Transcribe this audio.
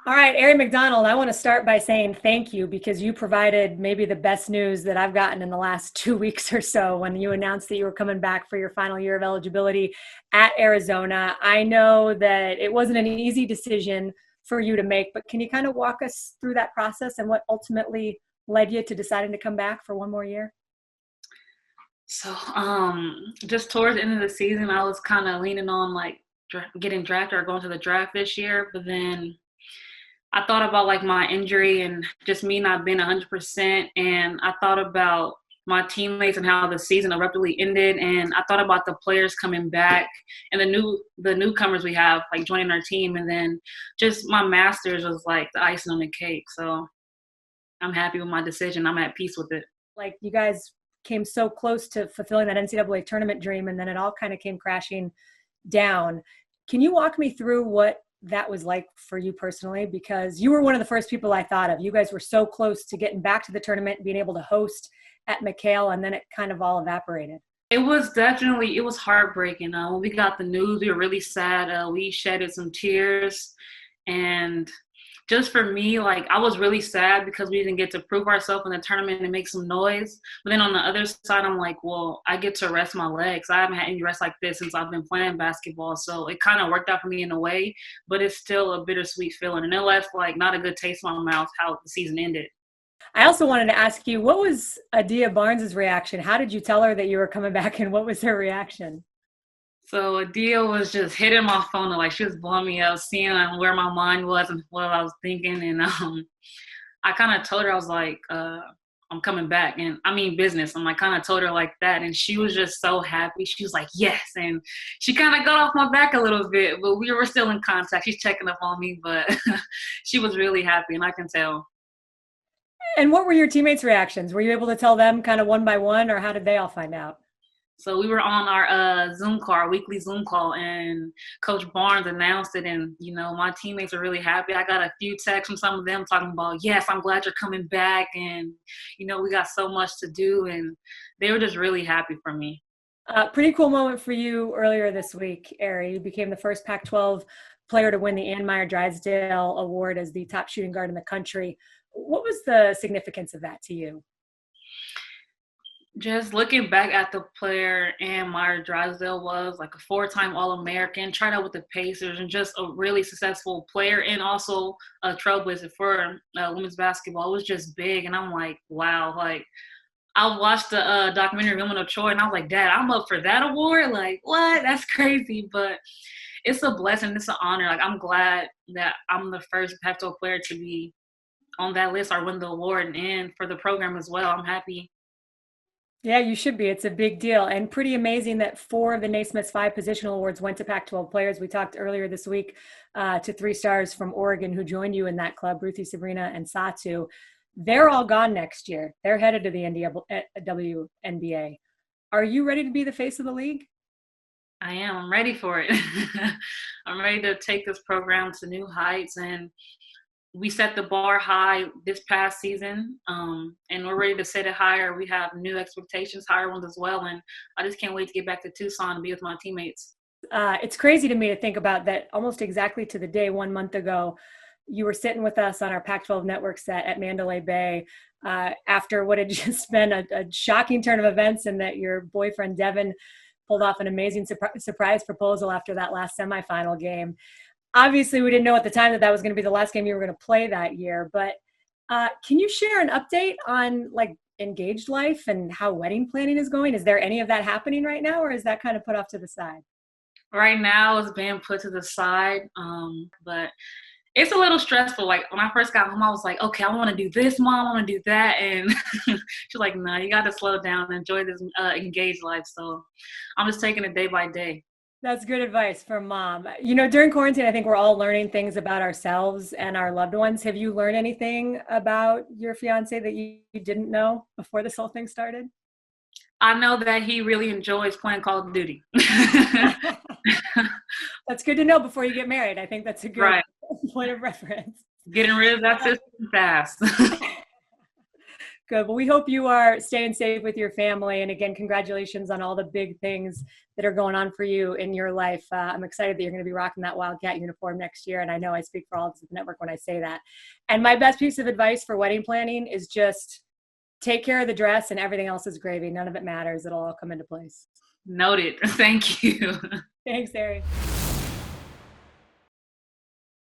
All right, Aari McDonald, I want to start by saying thank you because you provided maybe the best news that I've gotten in the last 2 weeks or so when you announced that you were coming back for your final year of eligibility at Arizona. I know that it wasn't an easy decision for you to make, but can you kind of walk us through that process and what ultimately led you to deciding to come back for one more year? Just towards the end of the season, I was kind of leaning on like getting drafted or going to the draft this year. But then I thought about like my injury and just me not being 100%. And I thought about my teammates and how the season abruptly ended. And I thought about the players coming back and the newcomers we have like joining our team. And then just my masters was like the icing on the cake. So I'm happy with my decision. I'm at peace with it. Like you guys came so close to fulfilling that NCAA tournament dream, and then it all kind of came crashing down. Can you walk me through what that was like for you personally? Because you were one of the first people I thought of. You guys were so close to getting back to the tournament, being able to host at McHale, and then it kind of all evaporated. It was heartbreaking. When we got the news, we were really sad. We shedded some tears. And just for me, like, I was really sad because we didn't get to prove ourselves in the tournament and make some noise. But then on the other side, I'm like, well, I get to rest my legs. I haven't had any rest like this since I've been playing basketball. So it kind of worked out for me in a way, but it's still a bittersweet feeling. And it left, like, not a good taste in my mouth how the season ended. I also wanted to ask you, what was Adia Barnes's reaction? How did you tell her that you were coming back, and what was her reaction? So Adia was just hitting my phone, like she was blowing me up, seeing where my mind was and what I was thinking. And I kind of told her, I was like, I'm coming back. And I mean business. I'm like, kind of told her like that. And she was just so happy. She was like, yes. And she kind of got off my back a little bit, but we were still in contact. She's checking up on me, but she was really happy. And I can tell. And what were your teammates' reactions? Were you able to tell them kind of one by one, or how did they all find out? So we were on our Zoom call, our weekly Zoom call, and Coach Barnes announced it. And, my teammates are really happy. I got a few texts from some of them talking about, yes, I'm glad you're coming back. And, we got so much to do. And they were just really happy for me. Pretty cool moment for you earlier this week, Aari. You became the first Pac-12 player to win the Ann Meyer Drysdale Award as the top shooting guard in the country. What was the significance of that to you? Just looking back at the player and Meyer Drysdale was like a four-time All-American, tried out with the Pacers, and just a really successful player and also a trailblazer for women's basketball. It was just big, and I'm like, wow. Like, I watched the documentary Women of Troy, and I was like, Dad, I'm up for that award? Like, what? That's crazy. But it's a blessing. It's an honor. Like, I'm glad that I'm the first Pac-12 player to be on that list or win the award, and for the program as well. I'm happy. Yeah, you should be. It's a big deal, and pretty amazing that four of the Naismith's five positional awards went to Pac-12 players. We talked earlier this week to three stars from Oregon who joined you in that club, Ruthie, Sabrina, and Satu. They're all gone next year. They're headed to the WNBA. Are you ready to be the face of the league? I am. I'm ready for it. I'm ready to take this program to new heights, and we set the bar high this past season, and we're ready to set it higher. We have new expectations, higher ones as well, and I just can't wait to get back to Tucson and be with my teammates. It's crazy to me to think about that almost exactly to the day 1 month ago, you were sitting with us on our Pac-12 network set at Mandalay Bay after what had just been a shocking turn of events, and that your boyfriend, Devin, pulled off an amazing surprise proposal after that last semifinal game. Obviously, we didn't know at the time that that was going to be the last game you were going to play that year, but can you share an update on like engaged life and how wedding planning is going? Is there any of that happening right now, or is that kind of put off to the side? Right now, it's being put to the side, but it's a little stressful. Like, when I first got home, I was like, okay, I want to do this, Mom, I want to do that. And she's like, no, you got to slow down and enjoy this engaged life. So I'm just taking it day by day. That's good advice from mom. During quarantine, I think we're all learning things about ourselves and our loved ones. Have you learned anything about your fiance that you didn't know before this whole thing started? I know that he really enjoys playing Call of Duty. That's good to know before you get married. I think that's a good Right. point of reference. Getting rid of that system fast. Good. Well, we hope you are staying safe with your family. And again, congratulations on all the big things that are going on for you in your life. I'm excited that you're going to be rocking that Wildcat uniform next year. And I know I speak for all of us at the network when I say that. And my best piece of advice for wedding planning is just take care of the dress and everything else is gravy. None of it matters. It'll all come into place. Noted. Thank you. Thanks, Aari.